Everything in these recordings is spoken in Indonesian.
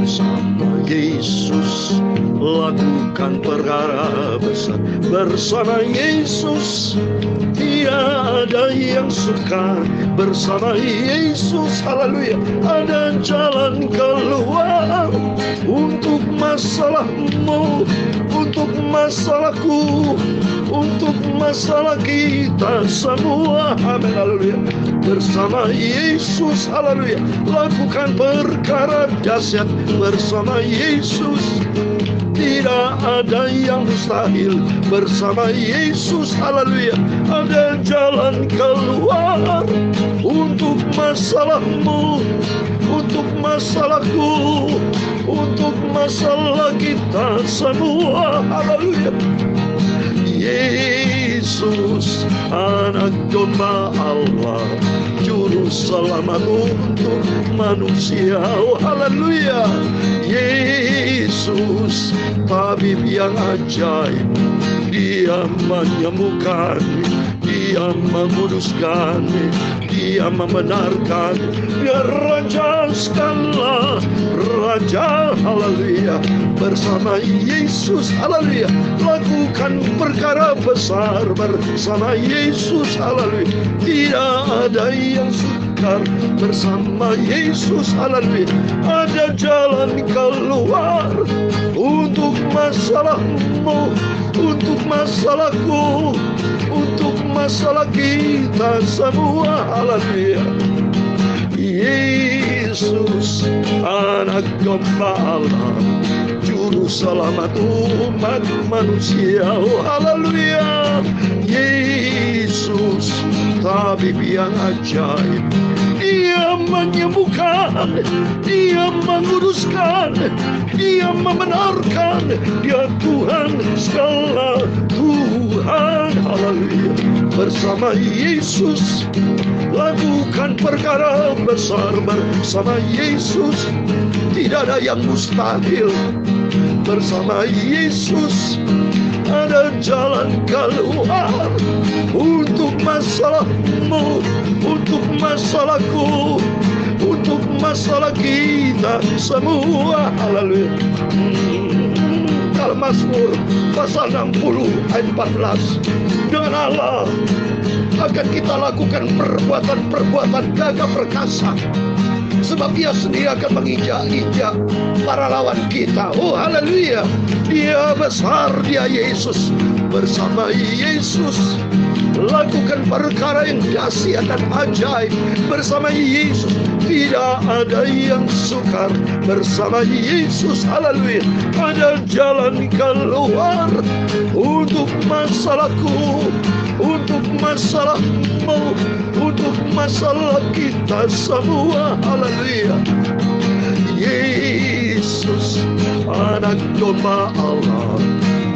bersama Yesus lakukan perkara besar. Bersama Yesus tiada yang sukar. Bersama Yesus, haleluya, ada jalan keluar untuk masalahmu, untuk masalahku, untuk masalah kita semua. Amin, haleluya. Bersama Yesus, haleluya, lakukan perkara dahsyat. Bersama Yesus tidak ada yang mustahil. Bersama Yesus, haleluya, ada jalan keluar untuk masalahmu, untuk masalahku, untuk masalah kita semua. Haleluya. Yesus, anak domba Allah, juru selamat untuk manusia. Oh, haleluya. Yesus, tabib yang ajaib, Dia menyembuhkan, Dia menguduskan, Dia membenarkan. Dia Raja segala Raja, haleluya. Bersama Yesus, haleluya, lakukan perkara besar. Bersama Yesus, haleluya, tidak ada yang sukar. Bersama Yesus, haleluya, ada jalan keluar untuk masalahmu, untuk masalahku, untuk masalah kita semua. Haleluya. Yesus, anak domba Allah, juru selamat umat manusia. Oh, haleluya. Yesus, tabib yang ajaib, Dia menyembuhkan, Dia menguduskan, Dia membenarkan. Dia Tuhan segala Tuhan, haleluya. Bersama Yesus lakukan perkara besar. Bersama Yesus tidak ada yang mustahil. Bersama Yesus ada jalan keluar untuk masalahmu, untuk masalahku, untuk masalah kita semua. Haleluya. Dalam Mazmur pasal 60 ayat 14, dengan Allah akan kita lakukan perbuatan-perbuatan gagah perkasa, sebab Dia sendiri akan menginjak-injak para lawan kita. Oh, haleluya. Dia besar, Dia Yesus. Bersama Yesus lakukan perkara yang dahsyat dan ajaib. Bersama Yesus tidak ada yang sukar. Bersama Yesus, haleluya, ada jalan keluar untuk masalahku, untuk masalahmu, untuk masalah kita semua. Haleluya. Yesus, anak domba Allah,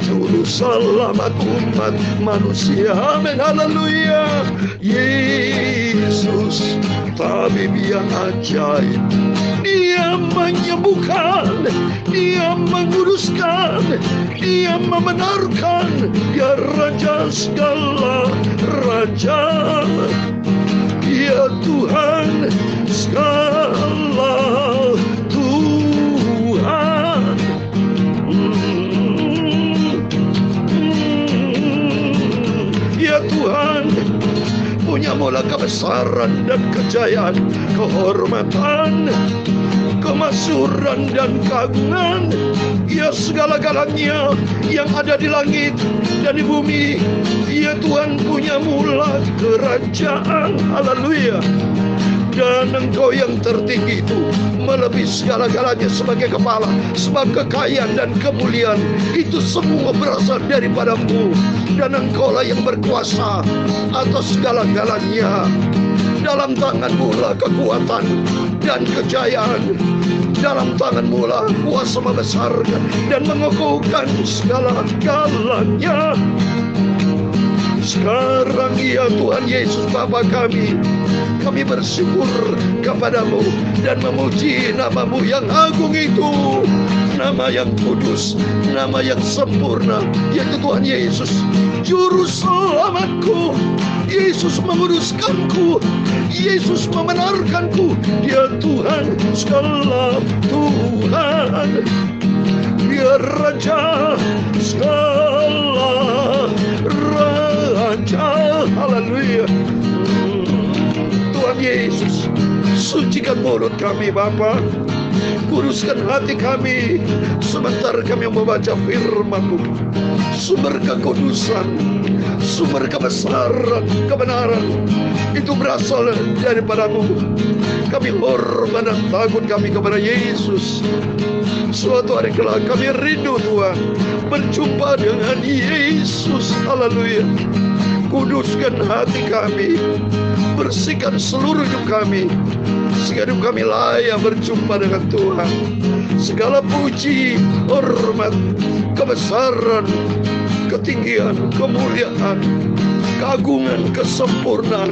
juru selamat umat manusia. Amin, haleluya. Yesus, tabib yang ajaib, Dia menyembuhkan, Dia menguduskan, Dia membenarkan. Dia Raja segala Raja, Dia Tuhan segala Tuhan. Ya Tuhan, punya mula kebesaran dan kejayaan, kehormatan, kemasyhuran dan keagungan. Ya segala-galanya yang ada di langit dan di bumi, Ya Tuhan punya mula kerajaan. Haleluya. Dan Engkau yang tertinggi itu melebihi segala-galanya sebagai kepala. Sebab kekayaan dan kemuliaan itu semua berasal daripada-Mu, dan Engkaulah yang berkuasa atas segala-galanya. Dalam tangan-Mu lah kekuatan dan kejayaan. Dalam tangan-Mu lah kuasa membesarkan dan mengukuhkan segala-galanya. Sekarang ya Tuhan Yesus Bapa kami bersyukur kepadamu dan memuji namamu yang agung itu, nama yang kudus, nama yang sempurna, yaitu Tuhan Yesus, Juru Selamatku. Yesus menguruskanku, Yesus membenarkanku. Dia Tuhan segala Tuhan, Dia Raja segala Raja. Haleluya. Tuhan Yesus, sucikan mulut kami Bapa, kuduskan hati kami sementara kami membaca firman-Mu. Sumber kekudusan, sumber kebesaran, kebenaran itu berasal daripada-Mu. Kami hormat dan takut kami kepada Yesus. Suatu hari kelak kami rindu Tuhan berjumpa dengan Yesus. Haleluya. Kuduskan hati kami, bersihkan seluruh hidup kami, sehingga hidup kami layak berjumpa dengan Tuhan. Segala puji, hormat, kebesaran, ketinggian, kemuliaan, keagungan, kesempurnaan,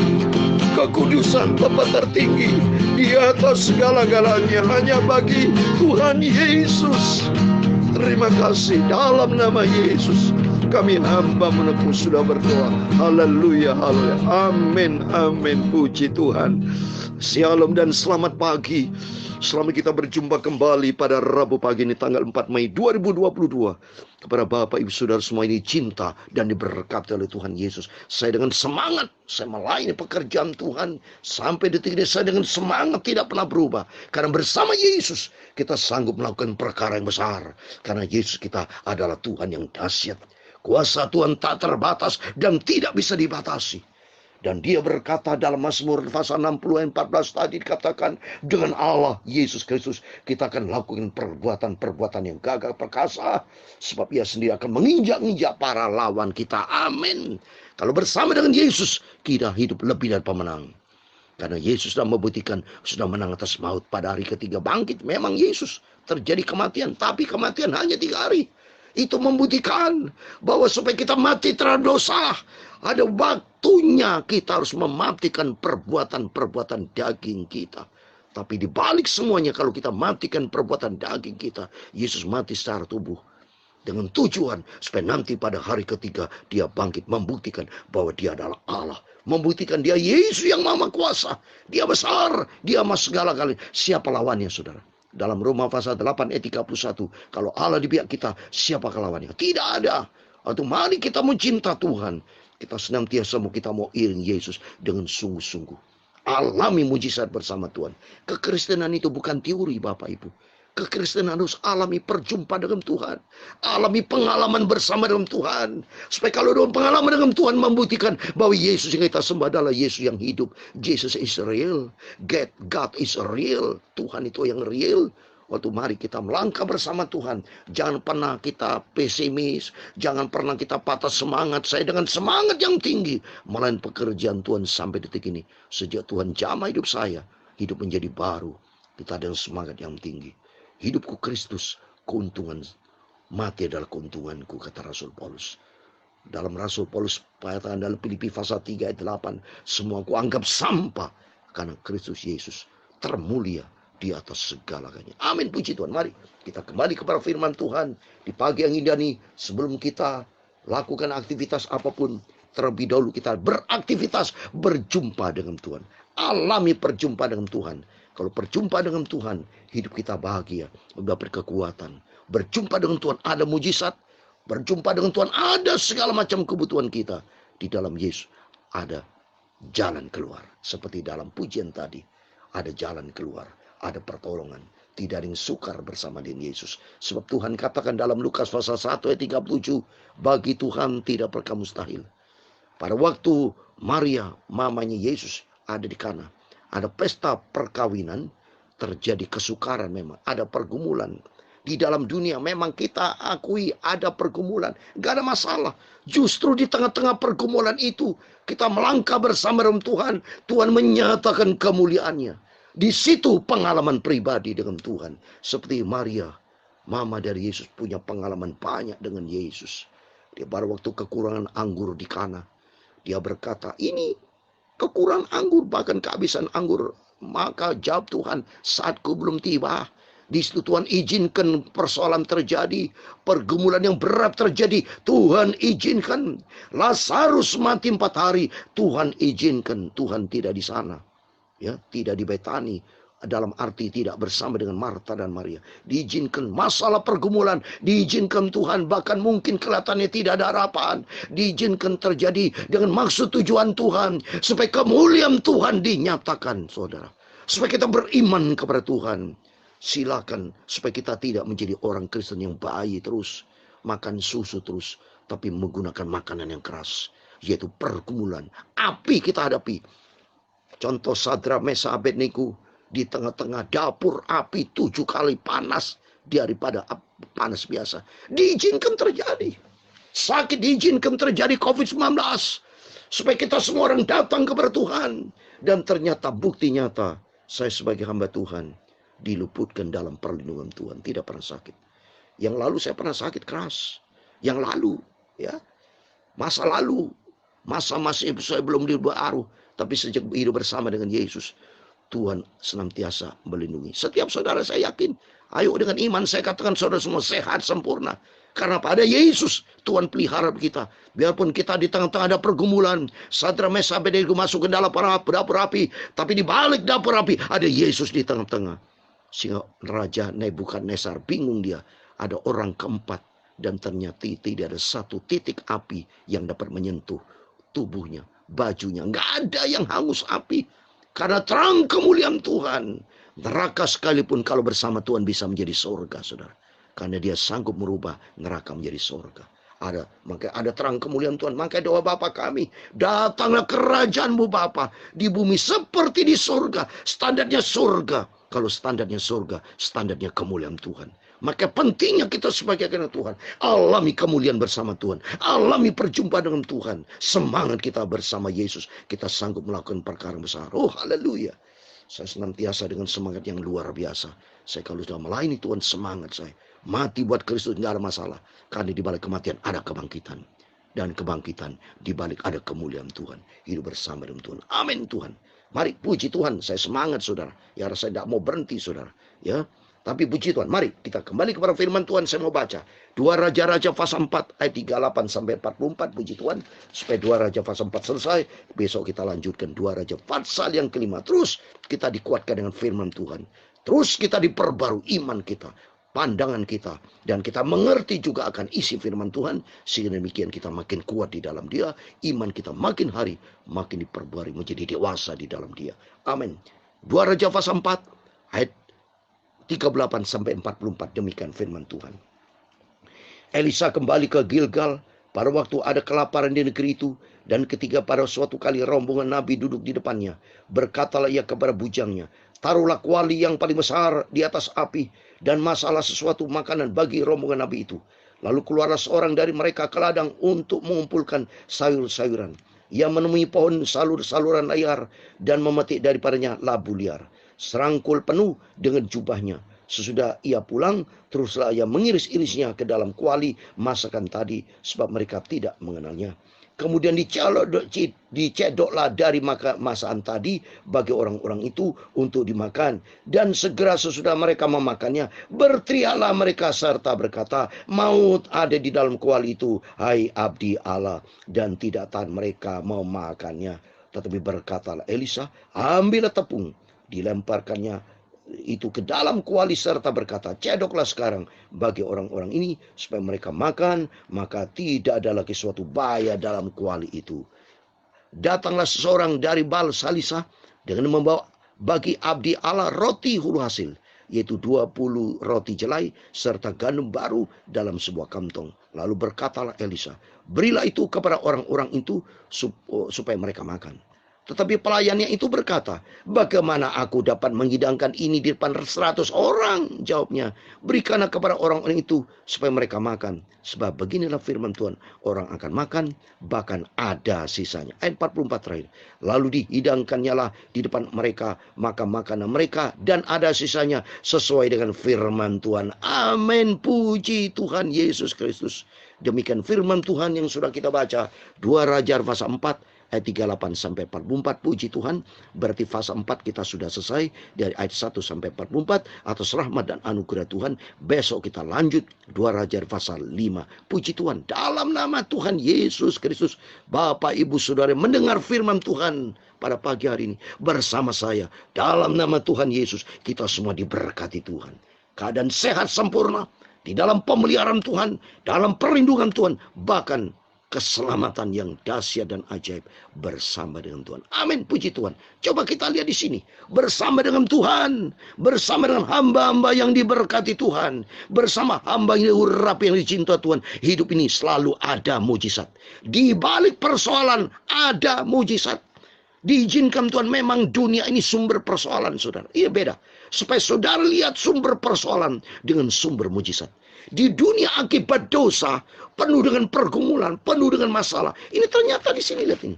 kekudusan tempat tertinggi di atas segala-galanya hanya bagi Tuhan Yesus. Terima kasih dalam nama Yesus. Kami hamba menekuk sudah berdoa. Haleluya, haleluya. Amin, amin. Puji Tuhan. Shalom dan selamat pagi. Selamat kita berjumpa kembali pada Rabu pagi ini tanggal 4 Mei 2022. Kepada Bapak Ibu Saudara semua ini cinta dan diberkati oleh Tuhan Yesus. Saya dengan semangat, saya melayani pekerjaan Tuhan. Sampai detik ini saya dengan semangat tidak pernah berubah. Karena bersama Yesus kita sanggup melakukan perkara yang besar. Karena Yesus kita adalah Tuhan yang dahsyat. Kuasa Tuhan tak terbatas dan tidak bisa dibatasi. Dan dia berkata dalam Mazmur pasal 60 ayat 14 tadi dikatakan, dengan Allah Yesus Kristus kita akan lakukan perbuatan-perbuatan yang gagah perkasa, sebab ia sendiri akan menginjak-injak para lawan kita. Amin. Kalau bersama dengan Yesus kita hidup lebih dari pemenang. Karena Yesus sudah membuktikan sudah menang atas maut. Pada hari ketiga bangkit. Memang Yesus terjadi kematian, tapi kematian hanya 3 hari. Itu membuktikan bahwa supaya kita mati terhadap dosa, ada waktunya kita harus mematikan perbuatan-perbuatan daging kita. Tapi di balik semuanya, kalau kita matikan perbuatan daging kita, Yesus mati secara tubuh. Dengan tujuan supaya nanti pada hari ketiga dia bangkit, membuktikan bahwa dia adalah Allah. Membuktikan dia Yesus yang Maha Kuasa. Dia besar, dia Maha segala-galanya. Siapa lawannya saudara? Dalam Roma pasal 8 ayat 31. Kalau Allah di pihak kita, siapa lawannya? Tidak ada. Atau mari kita mencinta Tuhan. Kita senantiasa kita mau iring Yesus dengan sungguh-sungguh. Alami mujizat bersama Tuhan. Kekristenan itu bukan teori Bapak Ibu. Kekristenan harus alami perjumpaan dengan Tuhan. Alami pengalaman bersama dengan Tuhan. Supaya kalau dalam pengalaman dengan Tuhan membuktikan bahwa Yesus yang kita sembah adalah Yesus yang hidup. Jesus is real. God is real. Tuhan itu yang real. Waktu mari kita melangkah bersama Tuhan. Jangan pernah kita pesimis. Jangan pernah kita patah semangat. Saya dengan semangat yang tinggi melayan pekerjaan Tuhan sampai detik ini. Sejak Tuhan jamah hidup saya, hidup menjadi baru. Kita dengan semangat yang tinggi. Hidupku Kristus, keuntungan. Mati adalah keuntunganku, kata Rasul Paulus. Dalam Rasul Paulus, katakan dalam Filipi pasal 3 ayat 8. Semua aku anggap sampah. Karena Kristus Yesus termulia di atas segala-galanya. Amin, puji Tuhan. Mari kita kembali kepada firman Tuhan. Di pagi yang indah ini, sebelum kita lakukan aktivitas apapun, terlebih dahulu kita beraktivitas berjumpa dengan Tuhan. Alami perjumpaan dengan Tuhan. Kalau berjumpa dengan Tuhan, hidup kita bahagia, mendapat kekuatan. Berjumpa dengan Tuhan ada mujizat. Berjumpa dengan Tuhan ada segala macam kebutuhan kita. Di dalam Yesus ada jalan keluar. Seperti dalam pujian tadi, ada jalan keluar, ada pertolongan. Tidak ada yang sukar bersama dengan Yesus. Sebab Tuhan katakan dalam Lukas pasal 1 ayat 37, bagi Tuhan tidak perkara mustahil. Pada waktu Maria, mamanya Yesus, ada di Kana, ada pesta perkawinan, terjadi kesukaran memang, ada pergumulan. Di dalam dunia memang kita akui ada pergumulan, gak ada masalah. Justru di tengah-tengah pergumulan itu, kita melangkah bersama dengan Tuhan. Tuhan menyatakan kemuliaannya. Di situ pengalaman pribadi dengan Tuhan. Seperti Maria, mama dari Yesus, punya pengalaman banyak dengan Yesus. Dia pada waktu kekurangan anggur di Kana, Dia berkata, ini kekurangan anggur, bahkan kehabisan anggur. Maka jawab Tuhan, saatku belum tiba. Di situ Tuhan izinkan persoalan terjadi, pergumulan yang berat terjadi. Tuhan izinkan Lazarus mati 4 hari. Tuhan izinkan, Tuhan tidak di sana, ya, tidak di Betani. Dalam arti tidak bersama dengan Marta dan Maria. Diizinkan masalah pergumulan, diizinkan Tuhan, bahkan mungkin kelihatannya tidak ada harapan. Diizinkan terjadi dengan maksud tujuan Tuhan, supaya kemuliaan Tuhan dinyatakan, saudara. Supaya kita beriman kepada Tuhan. Silakan, supaya kita tidak menjadi orang Kristen yang bayi terus, makan susu terus, tapi menggunakan makanan yang keras, yaitu pergumulan. Api kita hadapi. Contoh Sadrak, Mesak, Abednego di tengah-tengah dapur api 7 kali panas daripada panas biasa. Diizinkan terjadi. Sakit diizinkan terjadi, COVID-19. Supaya kita semua orang datang kepada Tuhan. Dan ternyata bukti nyata, saya sebagai hamba Tuhan diluputkan dalam perlindungan Tuhan. Tidak pernah sakit. Yang lalu saya pernah sakit keras. Yang lalu, ya, masa lalu, masa-masa saya belum baru. Tapi sejak hidup bersama dengan Yesus, Tuhan senantiasa melindungi. Setiap saudara saya yakin, ayo dengan iman saya katakan saudara semua sehat sempurna. Karena pada Yesus Tuhan pelihara kita. Biarpun kita di tengah-tengah ada pergumulan, Sadrak, Mesak, Abednego masuk ke dalam dapur api, tapi di balik dapur api ada Yesus di tengah-tengah. Sehingga Raja Nebukadnezar bingung dia. Ada orang keempat dan ternyata tidak ada satu titik api yang dapat menyentuh tubuhnya, bajunya. Nggak ada yang hangus api. Karena terang kemuliaan Tuhan. Neraka sekalipun kalau bersama Tuhan bisa menjadi surga, saudara. Karena dia sanggup merubah neraka menjadi surga. Maka ada terang kemuliaan Tuhan. Maka doa Bapa kami, datanglah kerajaan-Mu Bapa di bumi seperti di surga. Standarnya surga. Kalau standarnya surga, standarnya kemuliaan Tuhan. Maka pentingnya kita sebagai anak Tuhan alami kemuliaan bersama Tuhan, alami perjumpaan dengan Tuhan. Semangat kita bersama Yesus, kita sanggup melakukan perkara besar. Oh haleluya. Saya senantiasa dengan semangat yang luar biasa. Saya kalau sudah melayani Tuhan, semangat saya. Mati buat Kristus tidak ada masalah. Karena di balik kematian ada kebangkitan. Dan kebangkitan di balik ada kemuliaan Tuhan. Hidup bersama dengan Tuhan. Amin Tuhan. Mari puji Tuhan. Saya semangat saudara. Ya saya tidak mau berhenti saudara. Ya. Tapi puji Tuhan, mari kita kembali kepada firman Tuhan. Saya mau baca 2 Raja-Raja pasal 4 ayat 38 sampai 44. Puji Tuhan, supaya 2 Raja pasal 4 selesai, besok kita lanjutkan 2 Raja pasal yang kelima. Terus kita dikuatkan dengan firman Tuhan. Terus kita diperbarui iman kita, pandangan kita, dan kita mengerti juga akan isi firman Tuhan. Sehingga demikian kita makin kuat di dalam Dia, iman kita makin hari makin diperbarui menjadi dewasa di dalam Dia. Amin. 2 Raja pasal 4 ayat 38 sampai 44, demikian firman Tuhan. Elisa kembali ke Gilgal pada waktu ada kelaparan di negeri itu, dan ketika pada suatu kali rombongan nabi duduk di depannya, berkatalah ia kepada bujangnya, taruhlah kuali yang paling besar di atas api, dan masalah sesuatu makanan bagi rombongan nabi itu. Lalu keluarlah seorang dari mereka ke ladang untuk mengumpulkan sayur-sayuran. Ia menemui pohon saluran liar dan memetik daripadanya labu liar. Serangkul penuh dengan jubahnya. Sesudah ia pulang, teruslah ia mengiris-irisnya ke dalam kuali masakan tadi, sebab mereka tidak mengenalnya. Kemudian dicedoklah dari masakan tadi bagi orang-orang itu untuk dimakan. Dan segera sesudah mereka memakannya, berteriaklah mereka serta berkata, maut ada di dalam kuali itu, hai abdi Allah. Dan tidak tahan mereka mau makannya. Tetapi berkatalah Elisa, ambillah tepung, dilemparkannya itu ke dalam kuali serta berkata, cedoklah sekarang bagi orang-orang ini supaya mereka makan, maka tidak ada lagi suatu bahaya dalam kuali itu. Datanglah seseorang dari Baal Salisa dengan membawa bagi abdi Allah roti hulu hasil, yaitu 20 roti jelai serta gandum baru dalam sebuah kantong. Lalu berkatalah Elisa, berilah itu kepada orang-orang itu supaya mereka makan. Tetapi pelayannya itu berkata, bagaimana aku dapat menghidangkan ini di depan 100 orang? Jawabnya, berikanlah kepada orang-orang itu supaya mereka makan. Sebab beginilah firman Tuhan, orang akan makan, bahkan ada sisanya. Ayat 44 terakhir. Lalu dihidangkannya lah di depan mereka, maka makanan mereka dan ada sisanya sesuai dengan firman Tuhan. Amin, puji Tuhan Yesus Kristus. Demikian firman Tuhan yang sudah kita baca. 2 Raja pasal 4 ayat 38 sampai 44. Puji Tuhan. Berarti fase 4 kita sudah selesai dari ayat 1 sampai 44. Atas rahmat dan anugerah Tuhan, besok kita lanjut 2 Raja pasal 5. Puji Tuhan. Dalam nama Tuhan Yesus Kristus, Bapak Ibu Saudara mendengar firman Tuhan pada pagi hari ini bersama saya. Dalam nama Tuhan Yesus, kita semua diberkati Tuhan. Keadaan sehat sempurna di dalam pemeliharaan Tuhan, dalam perlindungan Tuhan, bahkan keselamatan yang dahsyat dan ajaib bersama dengan Tuhan. Amin, puji Tuhan. Coba kita lihat di sini, bersama dengan Tuhan, bersama dengan hamba-hamba yang diberkati Tuhan, bersama hamba yang diurapi, yang dicintai Tuhan, hidup ini selalu ada mujizat. Di balik persoalan ada mujizat. Diizinkan Tuhan, memang dunia ini sumber persoalan, saudara. Iya, beda. Supaya saudara lihat sumber persoalan dengan sumber mujizat. Di dunia akibat dosa, penuh dengan pergumulan, penuh dengan masalah. Ini ternyata di sini, lihat ini.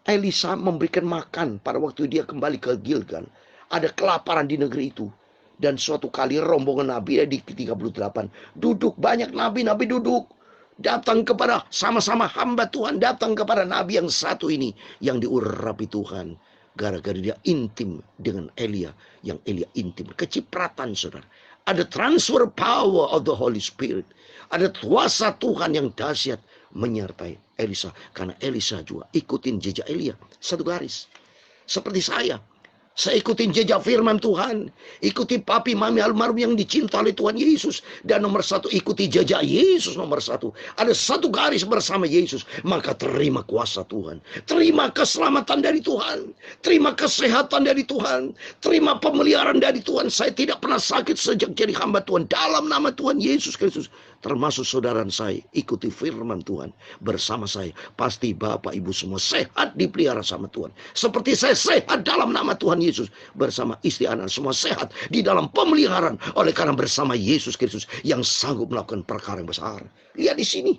Elisa memberikan makan pada waktu dia kembali ke Gilgal. Ada kelaparan di negeri itu. Dan suatu kali rombongan nabi di 38. Duduk, banyak nabi-nabi duduk. Datang kepada sama-sama hamba Tuhan. Datang kepada nabi yang satu ini. Yang diurapi Tuhan. Gara-gara dia intim dengan Elia. Yang Elia intim. Kecipratan, saudara. Ada transfer power of the Holy Spirit. Ada kuasa Tuhan yang dahsyat menyertai Elisa. Karena Elisa juga ikutin jejak Elia. Satu garis. Seperti saya. Saya ikutin jejak firman Tuhan. Ikuti papi mami almarhum yang dicinta oleh Tuhan Yesus. Dan nomor satu, ikuti jejak Yesus nomor satu. Ada satu garis bersama Yesus. Maka terima kuasa Tuhan. Terima keselamatan dari Tuhan. Terima kesehatan dari Tuhan. Terima pemeliharaan dari Tuhan. Saya tidak pernah sakit sejak jadi hamba Tuhan. Dalam nama Tuhan Yesus Kristus. Termasuk saudara saya. Ikuti firman Tuhan. Bersama saya. Pasti Bapak Ibu semua sehat dipelihara sama Tuhan. Seperti saya sehat dalam nama Tuhan Yesus. Bersama istri anak semua sehat. Di dalam pemeliharaan. Oleh karena bersama Yesus Kristus. Yang sanggup melakukan perkara yang besar. Lihat di sini.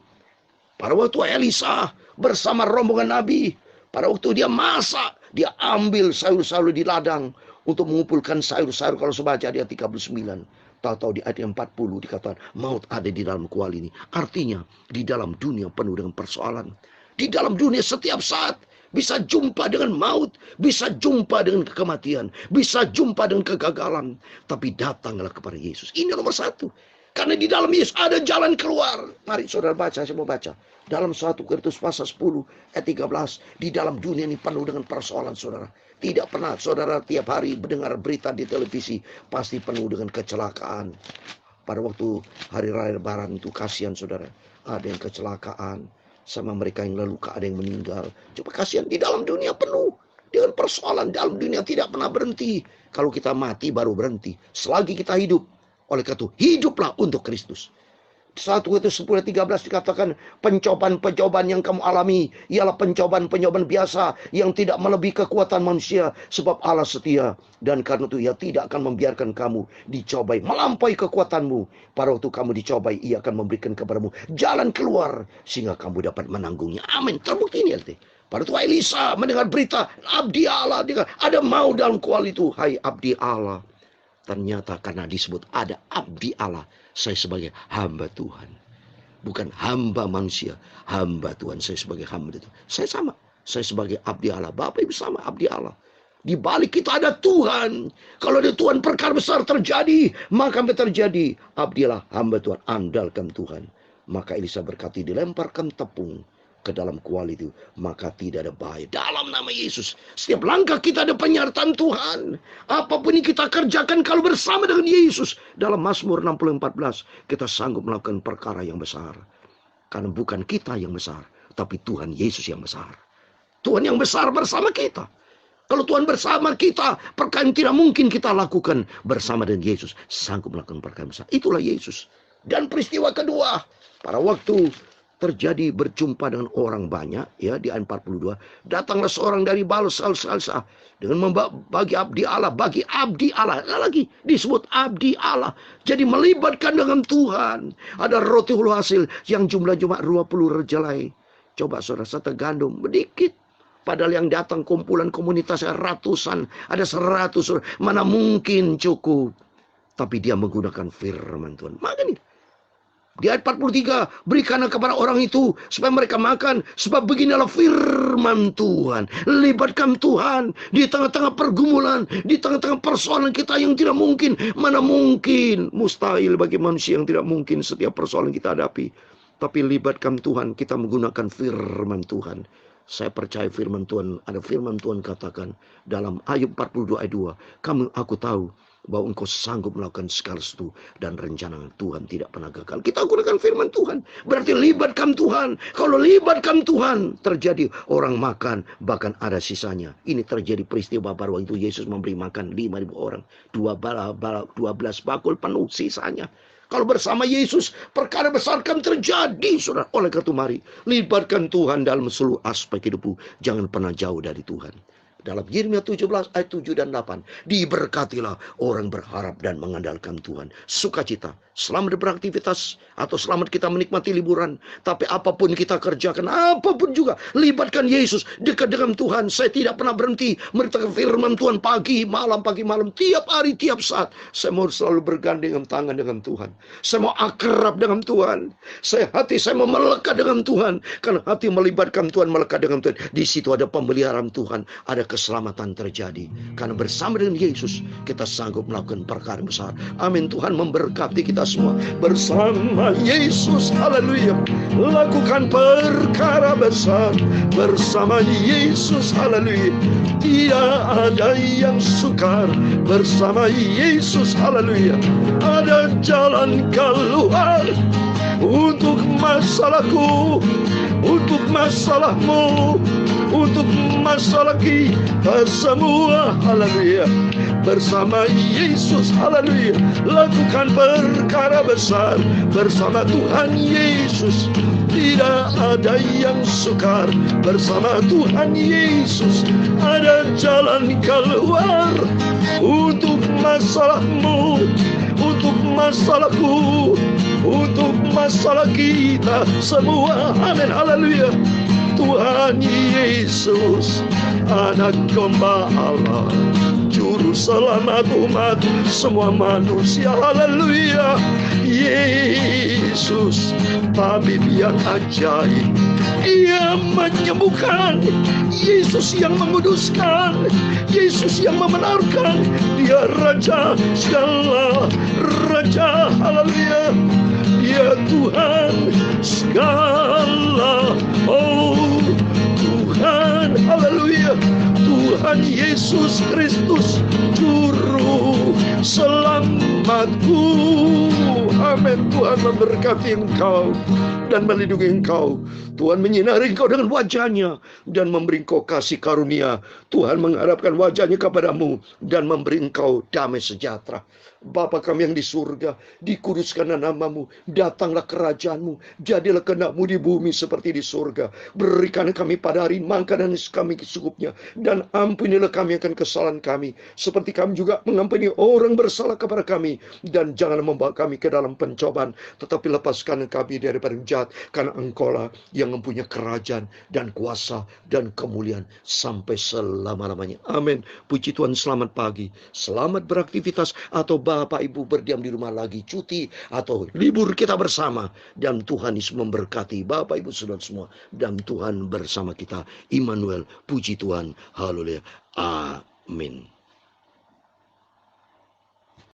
Pada waktu Elisa bersama rombongan Nabi. Pada waktu dia masak. Dia ambil sayur-sayur di ladang. Untuk mengumpulkan sayur-sayur. Kalau saya baca dia 39. Tahu-tahu di ayat 40 dikatakan maut ada di dalam kuali ini. Artinya di dalam dunia penuh dengan persoalan. Di dalam dunia setiap saat bisa jumpa dengan maut. Bisa jumpa dengan kematian. Bisa jumpa dengan kegagalan. Tapi datanglah kepada Yesus. Ini nomor satu. Karena di dalam Yesus ada jalan keluar. Mari saudara baca, saya mau baca. Dalam 1 Korintus pasal 10 ayat 13. Di dalam dunia ini penuh dengan persoalan saudara. Tidak pernah saudara tiap hari mendengar berita di televisi. Pasti penuh dengan kecelakaan. Pada waktu hari raya lebaran itu kasihan saudara. Ada yang kecelakaan. Sama mereka yang luka ada yang meninggal. Coba kasihan, di dalam dunia penuh dengan persoalan. Dalam dunia tidak pernah berhenti. Kalau kita mati baru berhenti. Selagi kita hidup. Oleh karena itu hiduplah untuk Kristus. 1 Korintus 10:13 dikatakan pencobaan-pencobaan yang kamu alami ialah pencobaan-pencobaan biasa yang tidak melebihi kekuatan manusia, sebab Allah setia dan karena itu Ia tidak akan membiarkan kamu dicobai melampaui kekuatanmu. Pada waktu kamu dicobai, Ia akan memberikan kepadamu jalan keluar sehingga kamu dapat menanggungnya. Amin. Terbukti ini arti. Pada waktu Elisa mendengar berita abdi Allah, dia ada mau dalam kuali itu. Hai abdi Allah. Ternyata karena disebut ada abdi Allah, saya sebagai hamba Tuhan. Bukan hamba manusia, hamba Tuhan. Saya sebagai hamba itu. Saya sama. Saya sebagai abdi Allah. Bapak Ibu sama abdi Allah. Di balik kita ada Tuhan. Kalau ada Tuhan perkara besar terjadi, maka terjadi. Abdi Allah, hamba Tuhan. Andalkan Tuhan. Maka Elisa berkata, dilemparkan tepung ke dalam kuali itu, maka tidak ada bahaya. Dalam nama Yesus, setiap langkah kita ada penyertaan Tuhan. Apapun yang kita kerjakan kalau bersama dengan Yesus, dalam Mazmur 60:14, kita sanggup melakukan perkara yang besar. Karena bukan kita yang besar, tapi Tuhan Yesus yang besar. Tuhan yang besar bersama kita. Kalau Tuhan bersama kita, perkara yang tidak mungkin kita lakukan bersama dengan Yesus, sanggup melakukan perkara besar. Itulah Yesus. Dan peristiwa kedua, pada waktu terjadi berjumpa dengan orang banyak, ya, di ayat 42. Datanglah seorang dari Baal-Salsa dengan bagi abdi Allah, bagi abdi Allah. Lagi disebut abdi Allah. Jadi melibatkan dengan Tuhan. Ada roti hulu hasil yang jumlah cuma 20 rejalai. Coba saudara, satu gandum sedikit. Padahal yang datang kumpulan komunitas ratusan, ada 100. Mana mungkin cukup. Tapi dia menggunakan firman Tuhan. Makanya di ayat 43, berikanlah kepada orang itu supaya mereka makan. Sebab beginilah firman Tuhan. Libatkan Tuhan di tengah-tengah pergumulan, di tengah-tengah persoalan kita yang tidak mungkin. Mana mungkin, mustahil bagi manusia yang tidak mungkin setiap persoalan kita hadapi. Tapi libatkan Tuhan, kita menggunakan firman Tuhan. Saya percaya firman Tuhan, ada firman Tuhan katakan dalam Ayub 42 ayat 2. Aku tahu bahwa engkau sanggup melakukan segala sesuatu dan rencana Tuhan tidak pernah gagal. Kita gunakan firman Tuhan. Berarti libatkan Tuhan. Kalau libatkan Tuhan, terjadi orang makan, bahkan ada sisanya. Ini terjadi peristiwa pada waktu itu Yesus memberi makan 5.000 orang. 12 bakul penuh sisanya. Kalau bersama Yesus, perkara besar kan terjadi, saudara. Oleh karena itu mari, libatkan Tuhan dalam seluruh aspek hidupmu. Jangan pernah jauh dari Tuhan. Dalam Yeremia 17 ayat 7 dan 8. Diberkatilah orang berharap dan mengandalkan Tuhan. Sukacita. Selamat beraktivitas. Atau selamat kita menikmati liburan. Tapi apapun kita kerjakan. Apapun juga. Libatkan Yesus. Dekat dengan Tuhan. Saya tidak pernah berhenti memberitakan firman Tuhan pagi malam. Tiap hari, tiap saat. Saya mau selalu bergandengan tangan dengan Tuhan. Saya mau akrab dengan Tuhan. Hati saya mau melekat dengan Tuhan. Karena hati melibatkan Tuhan, melekat dengan Tuhan. Di situ ada pemeliharaan Tuhan. Ada keselamatan terjadi. Karena bersama dengan Yesus kita sanggup melakukan perkara besar. Amin. Tuhan memberkati kita semua. Bersama Yesus, haleluya, lakukan perkara besar. Bersama Yesus, haleluya, tidak ada yang sukar. Bersama Yesus, haleluya, ada jalan keluar. Untuk masalahku, untuk masalahmu, untuk masalah kita semua, haleluya. Bersama Yesus, haleluya, lakukan perkara besar. Bersama Tuhan Yesus, tidak ada yang sukar. Bersama Tuhan Yesus, ada jalan keluar. Untuk masalahmu, untuk masalahku, untuk masalah kita semua, amin, haleluya. Tuhan Yesus, anak domba Allah, juru selamat umat semua manusia, haleluya. Yesus, tabib yang ajaib, Ia menyembuhkan. Yesus yang menguduskan, Yesus yang membenarkan. Dia Raja segala Raja, haleluya. Dia Tuhan segala, oh Tuhan, haleluya. Tuhan Yesus Kristus, juru selamatku, amin. Tuhan memberkati engkau dan melindungi engkau. Tuhan menyinari engkau dengan wajahnya dan memberi engkau kasih karunia. Tuhan mengharapkan wajahnya kepadamu dan memberi engkau damai sejahtera. Bapa kami yang di surga, dikuduskanlah namamu, datanglah kerajaanmu, jadilah kehendakmu di bumi seperti di surga. Berikan kami pada hari makanan kami secukupnya, dan ampunilah kami akan kesalahan kami, seperti kami juga mengampuni orang bersalah kepada kami. Dan jangan membawa kami ke dalam pencobaan, tetapi lepaskan kami daripada jahat, karena Engkaulah yang mempunyai kerajaan dan kuasa dan kemuliaan sampai selama-lamanya. Amin. Puji Tuhan, selamat pagi, selamat beraktivitas, atau Bapak Ibu berdiam di rumah lagi cuti atau libur, kita bersama. Dan Tuhan Yesus memberkati Bapak Ibu saudara semua. Dan Tuhan bersama kita. Immanuel, puji Tuhan. Haleluya. Amin.